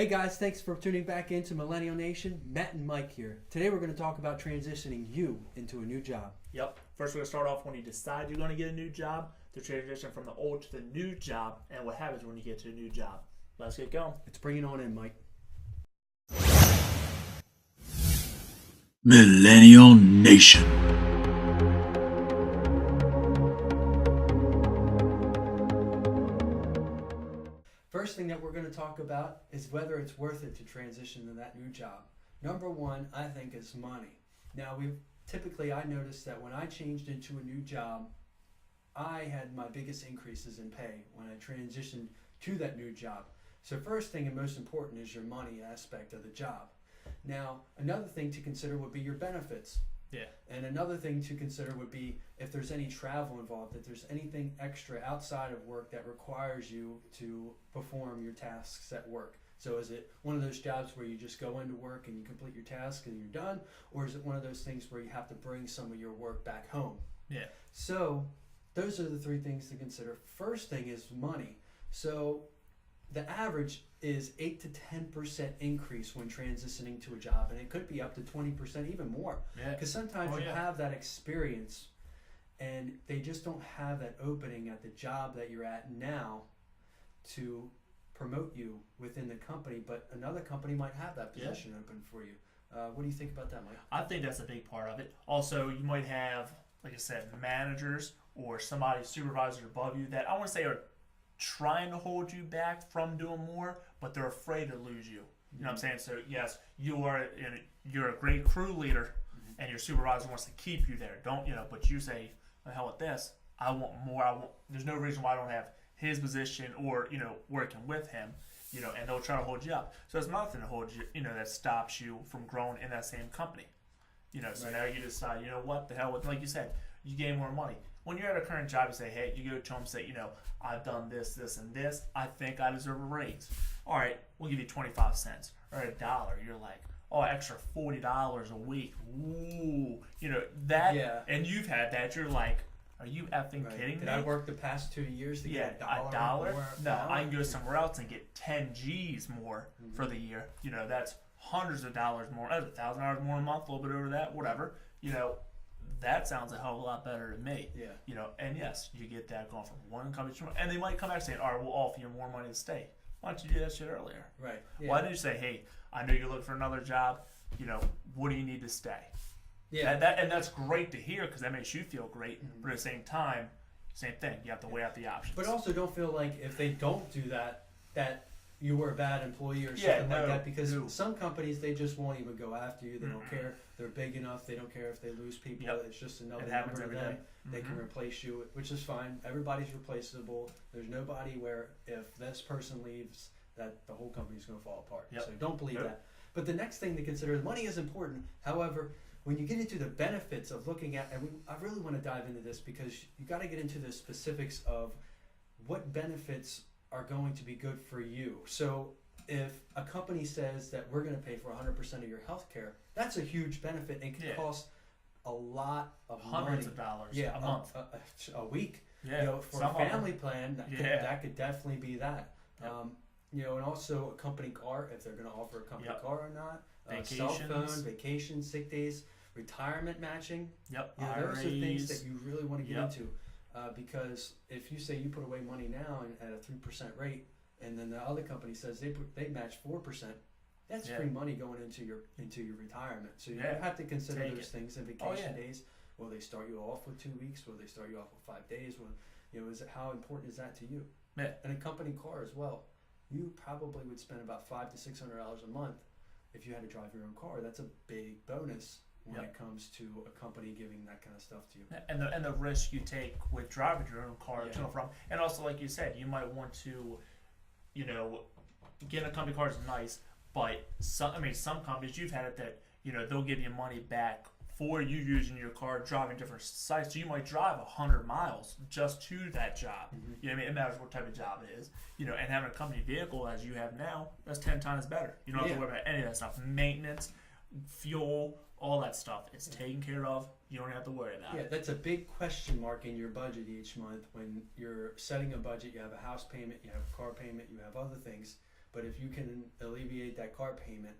Hey guys, thanks for tuning back into Millennial Nation. Matt and Mike here. Today we're going to talk about transitioning you into a new job. Yep. First, we're going to start off when you decide you're going to get a new job, the transition from the old to the new job, and what happens when you get to a new job. Let's get going. Let's bring it on in, Mike. Millennial Nation. First thing that we're going to talk about is whether it's worth it to transition to that new job. Number one, I think, is money. Now, I noticed that when I changed into a new job, I had my biggest increases in pay when I transitioned to that new job. So first thing and most important is your money aspect of the job. Now, another thing to consider would be your benefits. Yeah. And another thing to consider would be if there's any travel involved, if there's anything extra outside of work that requires you to perform your tasks at work. So is it one of those jobs where you just go into work and you complete your task and you're done? Or is it one of those things where you have to bring some of your work back home? Yeah. So those are the three things to consider. First thing is money. So the average is 8 to 10% increase when transitioning to a job, and it could be up to 20%, even more. Yeah. Because sometimes you have that experience, and they just don't have that opening at the job that you're at now to promote you within the company, but another company might have that position open for you. What do you think about that, Mike? I think that's a big part of it. Also, you might have, like I said, managers or somebody supervisor above you that I want to say are trying to hold you back from doing more, but they're afraid to lose you. You know what I'm saying? So yes, you're a great crew leader, and your supervisor wants to keep you there. But you say, the hell with this. I want more. There's no reason why I don't have his position or working with him. And they'll try to hold you up. So there's nothing to hold you. That stops you from growing in that same company. So now you decide, what the hell with, like you said, you gain more money. When you're at a current job, you say, hey, you go to them and say, I've done this, this, and this. I think I deserve a raise. All right, we'll give you 25 cents or $1. You're like, oh, extra $40 a week. Ooh, that. Yeah. And you've had that. You're like, are you effing kidding me? Did I work the past 2 years to get a dollar? No, I can go somewhere else and get 10 G's more for the year. That's hundreds of dollars more. That's $1,000 more a month, a little bit over that, whatever. That sounds a hell of a lot better to me. Yeah. And yes, you get that going from one company to another. And they might come back saying, all right, we'll offer you more money to stay. Why don't you do that shit earlier? Right. Yeah. Why didn't you say, hey, I know you're looking for another job. What do you need to stay? Yeah. And that's great to hear because that makes you feel great. But at the same time, same thing. You have to weigh out the options. But also don't feel like if they don't do that you were a bad employee or something like that, because some companies, they just won't even go after you. They don't care. They're big enough. They don't care if they lose people. Yep. It's just another happens number to every them. day. They can replace you, which is fine. Everybody's replaceable. There's nobody where if this person leaves, that the whole company's going to fall apart. Yep. So don't believe that. But the next thing to consider is money is important. However, when you get into the benefits of looking at, and I really want to dive into this because you got to get into the specifics of what benefits are going to be good for you. So if a company says that we're going to pay for 100% of your health care, that's a huge benefit and can cost a lot of hundreds money. of dollars a month. A week. Yeah. For a family plan, that could definitely be that. Yep. And also a company car, if they're going to offer a company car or not. Cell phone, vacation, sick days, retirement matching. Yep. Those are things that you really want to get into. Because if you say you put away money now at a 3% rate, and then the other company says they match 4%, that's free money going into your retirement. So you have to consider those things. And vacation days, will they start you off with 2 weeks? Will they start you off with 5 days? How important is that to you? Yeah. And a company car as well. You probably would spend about $500 to $600 a month if you had to drive your own car. That's a big bonus when it comes to a company giving that kind of stuff to you. And the risk you take with driving your own car to and from. And also, like you said, you might want to, getting a company car is nice, but some companies, you've had it that, they'll give you money back for you using your car, driving different sites. So you might drive 100 miles just to that job. It matters what type of job it is. And having a company vehicle as you have now, that's 10 times better. You don't have to worry about any of that stuff. Maintenance, fuel, all that stuff is taken care of. You don't have to worry about it. Yeah, that's a big question mark in your budget each month. When you're setting a budget, you have a house payment, you have a car payment, you have other things. But if you can alleviate that car payment,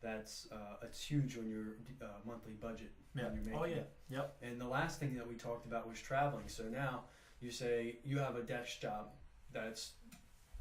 that's it's huge on your monthly budget Yeah. when you're making Oh yeah. it. Yep. And the last thing that we talked about was traveling. So now you say you have a desk job that's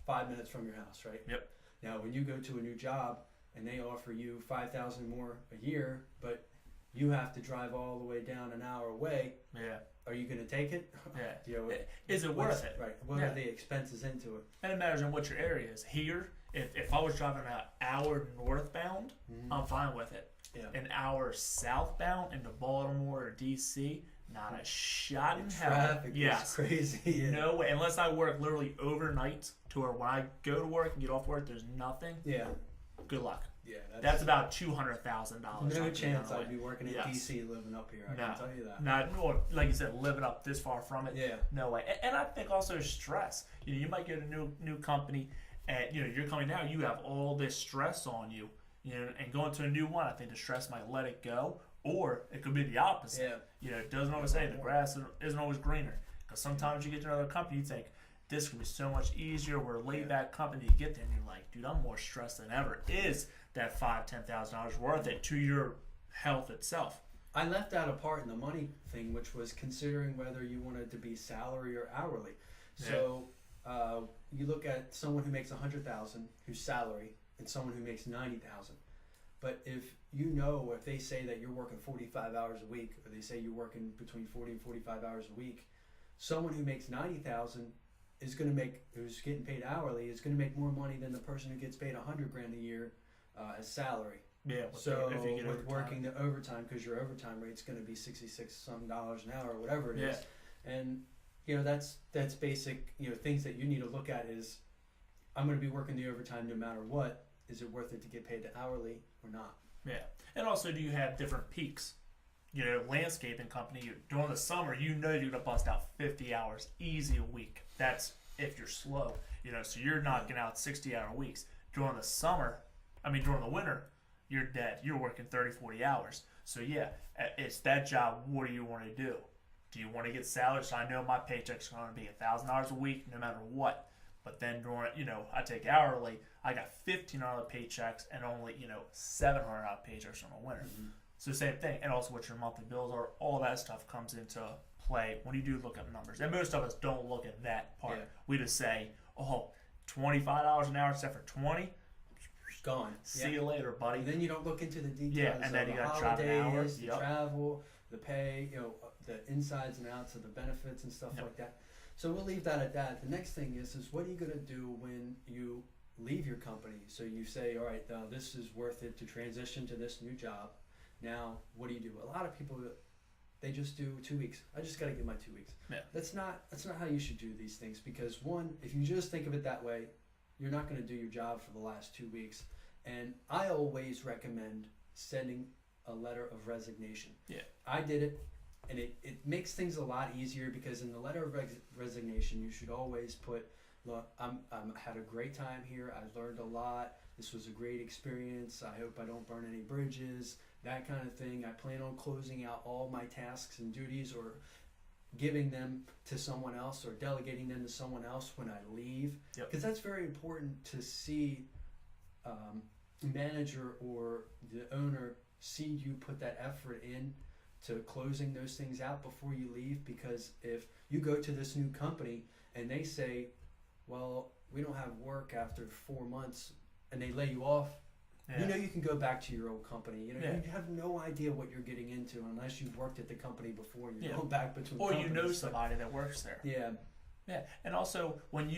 5 minutes from your house, right? Yep. Now when you go to a new job and they offer you $5,000 more a year, but you have to drive all the way down an hour away, Yeah. are you going to take it? Yeah. You know, Is it what's- worth it? Right. What Yeah. are the expenses into it? And it matters on what your area is. Here, if I was driving an hour northbound, I'm fine with it. Yeah. An hour southbound into Baltimore or DC, not a shot in hell. Traffic Yes. is crazy. Yeah. No way. Unless I work literally overnight to where when I go to work and get off work, there's nothing. Yeah. Good luck. Yeah. That's about $200,000. no chance I'd be working in Yes. DC living up here. I No. can tell you that. Not, or like you said, living up this far from it. Yeah. No way. And I think also stress. You might get a new company, and you're coming down. You have all this stress on you. And going to a new one, I think the stress might let it go, or it could be the opposite. Yeah. It doesn't always say the grass isn't always greener. Because sometimes you get to another company, you think this could be so much easier. We're a laid back company. You get there and you're like, dude, I'm more stressed than ever. Is that $5,000-$10,000 worth it to your health itself? I left out a part in the money thing, which was considering whether you wanted to be salary or hourly. So you look at someone who makes $100,000 who's salary, and someone who makes $90,000. But if if they say that you're working 45 hours a week, or they say you're working between 40 and 45 hours a week, someone who makes $90,000 is going to who's getting paid hourly, is going to make more money than the person who gets paid $100,000 a year as salary. Yeah. So if you get with overtime. working the overtime, because your overtime rate's going to be $66 an hour or whatever it is, and that's basic. Things that you need to look at is, I'm going to be working the overtime no matter what. Is it worth it to get paid the hourly or not? Yeah. And also, do you have different peaks? Landscaping company, during the summer, you're going to bust out 50 hours easy a week. That's if you're slow. So you're knocking out 60-hour weeks. During the winter, you're dead. You're working 30, 40 hours. So yeah, it's that job. What do you want to do? Do you want to get salary? So I know my paycheck's going to be $1,000 a week no matter what. But then during, I take hourly, I got $1,500 paychecks and only, $700 paychecks in the winter. Mm-hmm. So same thing. And also what your monthly bills are, all that stuff comes into play when you do look up numbers. And most of us don't look at that part. Yeah. We just say, $25 an hour except for 20. Gone. See you later, buddy. And then you don't look into the details. Yeah, and then of you the got to drive an hour. holidays, the Yep. travel, the pay, the insides and outs of the benefits and stuff Yep. like that. So we'll leave that at that. The next thing is what are you going to do when you leave your company? So you say, all right, now this is worth it to transition to this new job. Now, what do? A lot of people, they just do 2 weeks. I just got to get my 2 weeks. Yeah. That's not how you should do these things, because one, if you just think of it that way, you're not going to do your job for the last 2 weeks. And I always recommend sending a letter of resignation. Yeah. I did it. And it makes things a lot easier, because in the letter of resignation, you should always put, look, I'm had a great time here. I learned a lot. This was a great experience. I hope I don't burn any bridges, that kind of thing. I plan on closing out all my tasks and duties, or giving them to someone else, or delegating them to someone else when I leave. Yep. Because that's very important to see manager or the owner see you put that effort in to closing those things out before you leave. Because if you go to this new company and they say, well, we don't have work after 4 months, and they lay you off, you can go back to your old company. You have no idea what you're getting into unless you've worked at the company before. You're going back between or companies. you know somebody that works there. Yeah. And also when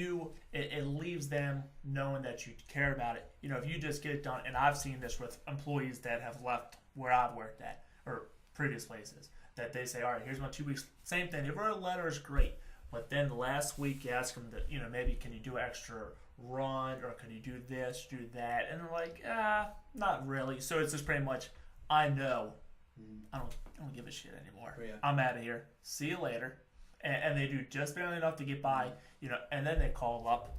it leaves them knowing that you care about it. If you just get it done, and I've seen this with employees that have left where I've worked at, or previous places, that they say, all right, here's my 2 weeks. Same thing. They wrote a letter is great, but then the last week you ask them that, maybe can you do extra run, or can you do this, do that, and they're like, not really. So it's just pretty much, I know, I don't give a shit anymore. Yeah. I'm out of here. See you later. And they do just barely enough to get by, and then they call up,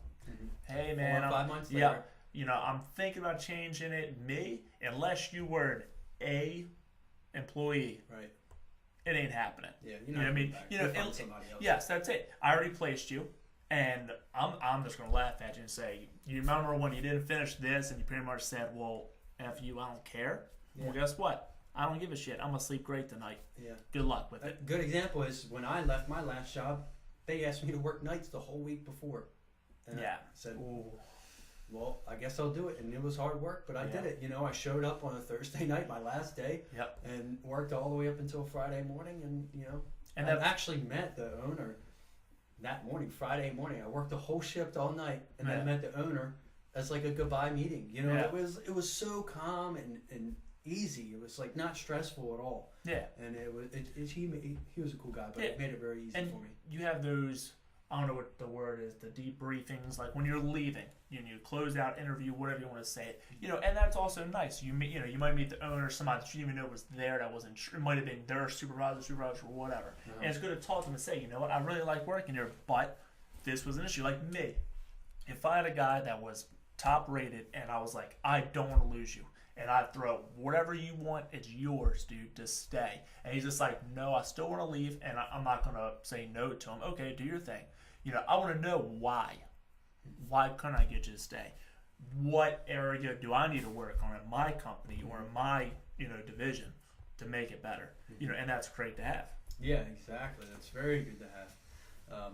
hey man, 4 or 5 months later. I'm thinking about changing it. Unless you were an A employee, Right. it ain't happening. Yeah. You know what I mean? Find somebody else. Yes, that's it. I already placed you. And I'm just gonna laugh at you and say, you remember when you didn't finish this and you pretty much said, well, F you, I don't care. Yeah. Well, guess what? I don't give a shit. I'm gonna sleep great tonight. Yeah. Good luck with A it. good example is when I left my last job, they asked me to work nights the whole week before. And Yeah. I said, Ooh. well, I guess I'll do it. And it was hard work, but I Yeah. did it. You know, I showed up on a Thursday night, my last day, Yep. and worked all the way up until Friday morning. And, you know, And I that actually met the owner that morning, Friday morning. I worked the whole shift all night, and then Yeah. met the owner as like a goodbye meeting. You know, Yeah. it was so calm and easy. It was like not stressful at all. yeah. And he was a cool guy, but Yeah. it made it very easy And for me. you have those, I don't know what the word is, the debriefings, like when you're leaving, you close out interview, whatever you want to say it, and that's also nice. You might meet the owner, somebody that you didn't even know was there that wasn't sure, it might have been their supervisor, or whatever. Uh-huh. And it's good to talk to them and say, you know what, I really like working here, but this was an issue. Like me, if I had a guy that was top rated and I was like, I don't want to lose you, and I throw whatever you want, it's yours, dude, to stay. And he's just like, no, I still want to leave, and I'm not going to say no to him. Okay, do your thing. I want to know why. Why couldn't I get you to stay? What area do I need to work on at my company or in my, division to make it better? And that's great to have. Yeah, exactly. That's very good to have.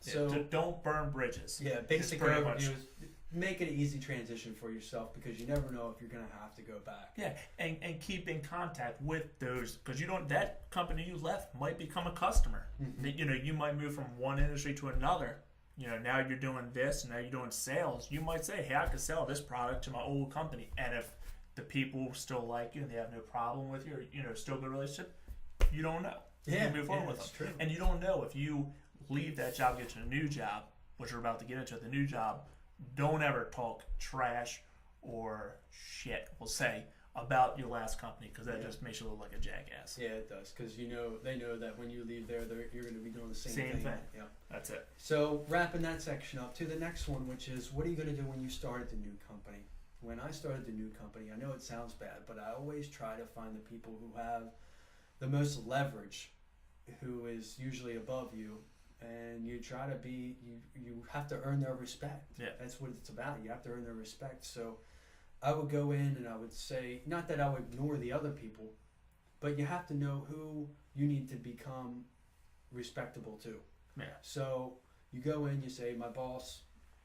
So Don't burn bridges. yeah, basic pretty overview much- is make it an easy transition for yourself because you never know if you're gonna have to go back. Yeah, and keep in contact with those, because that company you left might become a customer. You might move from one industry to another. Now you're doing this, now you're doing sales. You might say, hey, I could sell this product to my old company, and if the people still like you and they have no problem with you, or still good relationship, you don't know. Yeah, You move forward with that's them, true. and you don't know if you leave that job, get to a new job, which we're about to get into the new job. Don't ever talk trash or shit, we'll say, about your last company, because that just makes you look like a jackass. Yeah, it does because they know that when you leave there, you're going to be doing the same Same thing. Yeah. That's it. So wrapping that section up to the next one, which is what are you going to do when you started the new company? When I started the new company, I know it sounds bad, but I always try to find the people who have the most leverage, who is usually above you, and you try to be you have to earn their respect. Yeah. That's what it's about. You have to earn their respect. So I would go in and I would say, not that I would ignore the other people, but you have to know who you need to become respectable to. Yeah. So you go in, you say, my boss,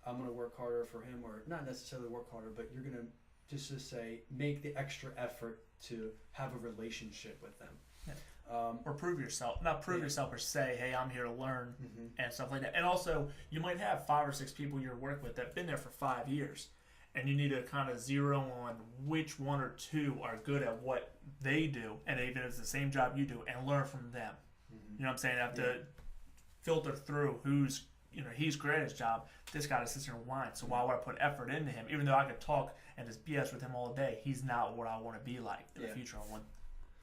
I'm going to work harder for him, or not necessarily work harder, but you're going to just to say, make the extra effort to have a relationship with them. Yeah. Or prove yourself. Not prove Yeah. yourself, or say, hey, I'm here to learn, Mm-hmm. and stuff like that. And also, you might have 5 or 6 people you work with that have been there for 5 years, and you need to kind of zero on which 1 or 2 are good at what they do, and even if it's the same job you do, and learn from them. Mm-hmm. You know what I'm saying? I have to filter through who's, he's great at his job. This guy just sits here and whines. So why would I put effort into him? Even though I could talk and just BS with him all day, he's not what I want to be like in the future. I want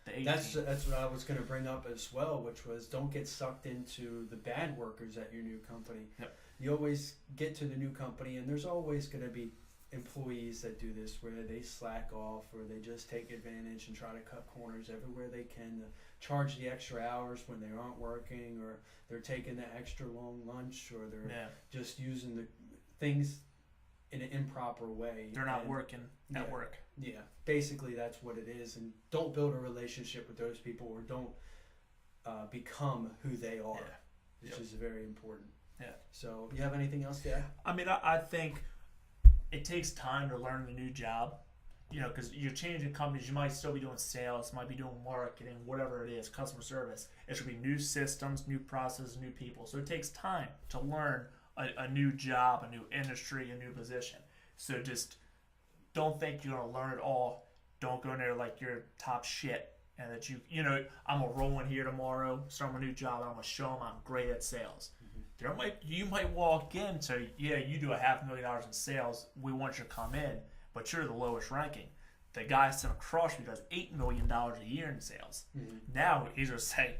the 18. That's what I was going to bring up as well, which was don't get sucked into the bad workers at your new company. Yep. You always get to the new company, and there's always going to be employees that do this where they slack off or they just take advantage and try to cut corners everywhere they can to charge the extra hours when they aren't working, or they're taking the extra long lunch, or they're just using the things in an improper way. They're not And- working at Yeah. work. Yeah, basically that's what it is, and don't build a relationship with those people, or don't become who they are, which Yep. is very important. Yeah. So, you have anything else to add? I mean, I think it takes time to learn the new job, because you're changing companies. You might still be doing sales, might be doing marketing, whatever it is, customer service. It should be new systems, new processes, new people. So it takes time to learn a new job, a new industry, a new position. So just don't think you're going to learn it all. Don't go in there like you're top shit. And that I'm going to roll in here tomorrow, start my new job, and I'm going to show them I'm great at sales. You might walk in, so you do $500,000 in sales. We want you to come in, but you're the lowest ranking. The guy sitting across from you does $8 million a year in sales. Mm-hmm. Now he's gonna say,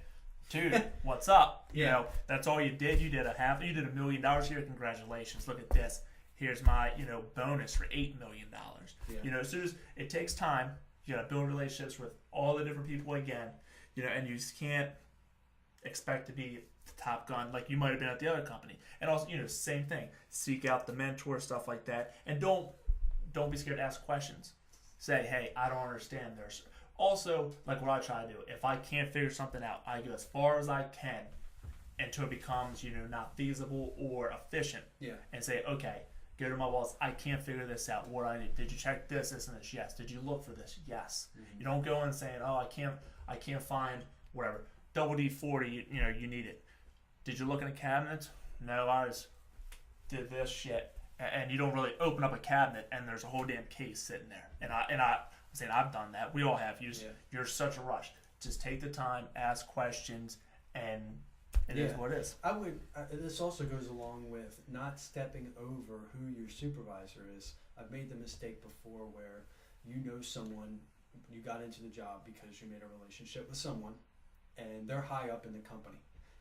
"Dude, what's up? Yeah. That's all you did. You did $1 million here. Congratulations! Look at this. Here's my bonus for $8 million. Yeah. So it takes time. You gotta build relationships with all the different people again. And you just can't expect to be the Top Gun, like you might have been at the other company. And also, same thing. Seek out the mentor, stuff like that, and don't be scared to ask questions. Say, hey, I don't understand this. Also, like what I try to do, if I can't figure something out, I go as far as I can until it becomes, not feasible or efficient. Yeah. And say, okay, go to my boss, I can't figure this out. What do I need? Did you check this, and this? Yes. Did you look for this? Yes. Mm-hmm. You don't go in saying, oh, I can't find whatever. WD-40, you need it. Did you look in a cabinet? No, I just did this shit. And you don't really open up a cabinet and there's a whole damn case sitting there. And I'm saying I've done that. We all have. You're such a rush. Just take the time, ask questions, and it is what it is. This also goes along with not stepping over who your supervisor is. I've made the mistake before where someone, you got into the job because you made a relationship with someone, and they're high up in the company.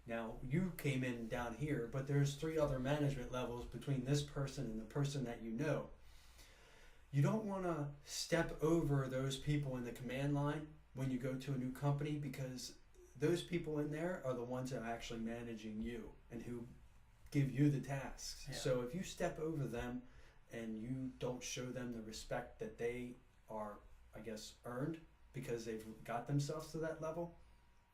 Now, you came in down here, but there's 3 other management levels between this person and the person that you know. You don't want to step over those people in the command line when you go to a new company, because those people in there are the ones that are actually managing you and who give you the tasks. Yeah. So if you step over them and you don't show them the respect that they are, I guess, earned because they've got themselves to that level,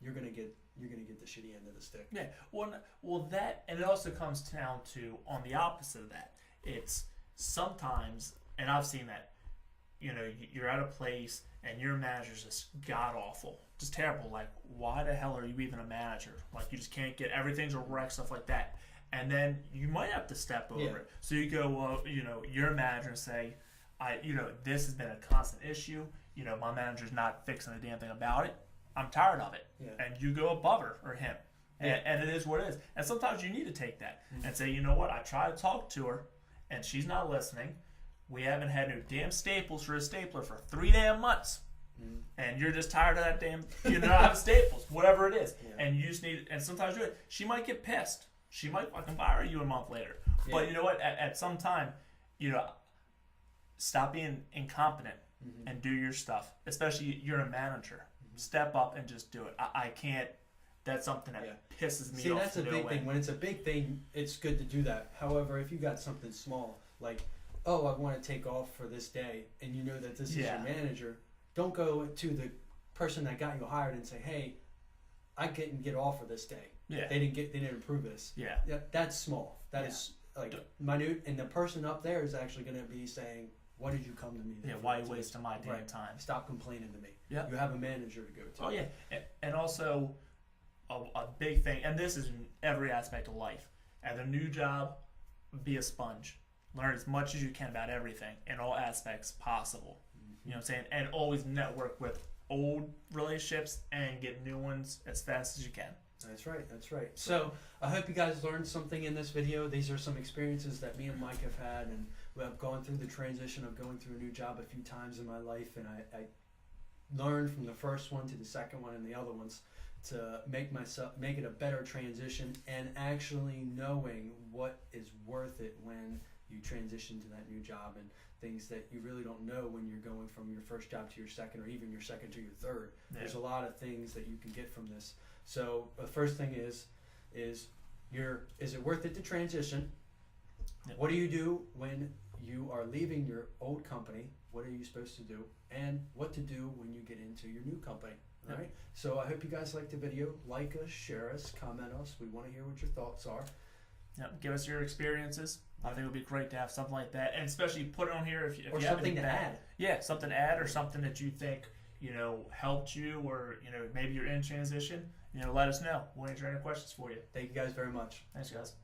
you're gonna get the shitty end of the stick. Yeah. Well, that, and it also comes down to, on the opposite of that, it's sometimes, and I've seen that, you're at a place and your manager's just god awful, just terrible. Like, why the hell are you even a manager? Like, you just can't get, everything's a wreck, stuff like that. And then you might have to step over it. So you go, well, you're a manager, and say, this has been a constant issue. My manager's not fixing a damn thing about it. I'm tired of it. Yeah. And you go above her or him. Yeah. And it is what it is. And sometimes you need to take that and say, you know what? I try to talk to her and she's not listening. We haven't had no damn staples for a stapler for 3 damn months. And you're just tired of that damn, not have staples, whatever it is. Yeah. And you just need, and sometimes she might get pissed. She might fucking fire you a month later. Yeah. But you know what? At some time, stop being incompetent and do your stuff. Especially you're a manager. Step up and just do it. I can't. That's something that pisses me off. See, that's a big thing. When it's a big thing, it's good to do that. However, if you got something small, like, oh, I want to take off for this day, and you know that this is your manager, don't go to the person that got you hired and say, hey, I couldn't get off for this day. Yeah. They didn't approve this. Yeah. That's small. That is like minute, and the person up there is actually going to be saying, "What did you come to me?" Why are you wasting my damn time? Stop complaining to me. Yeah. You have a manager to go to. Oh yeah, and also a big thing, and this is in every aspect of life. At a new job, be a sponge. Learn as much as you can about everything in all aspects possible. You know what I'm saying? And always network with old relationships and get new ones as fast as you can. That's right. That's right. So I hope you guys learned something in this video. These are some experiences that me and Mike have had, and I've gone through the transition of going through a new job a few times in my life, and I learned from the first one to the second one and the other ones to make it a better transition, and actually knowing what is worth it when you transition to that new job, and things that you really don't know when you're going from your first job to your second, or even your second to your third. Yeah. There's a lot of things that you can get from this. So the first thing is it worth it to transition? Yep. What do you do when you are leaving your old company? What are you supposed to do? And what to do when you get into your new company? All Yep. right. So I hope you guys liked the video. Like us, share us, comment us. We want to hear what your thoughts are. Give us your experiences. I think it would be great to have something like that, and especially put it on here if you Or have something anything to add. Yeah, something to add, or something that you think helped you, or maybe you're in transition. Let us know. We'll answer any questions for you. Thank you guys very much. Thanks, guys.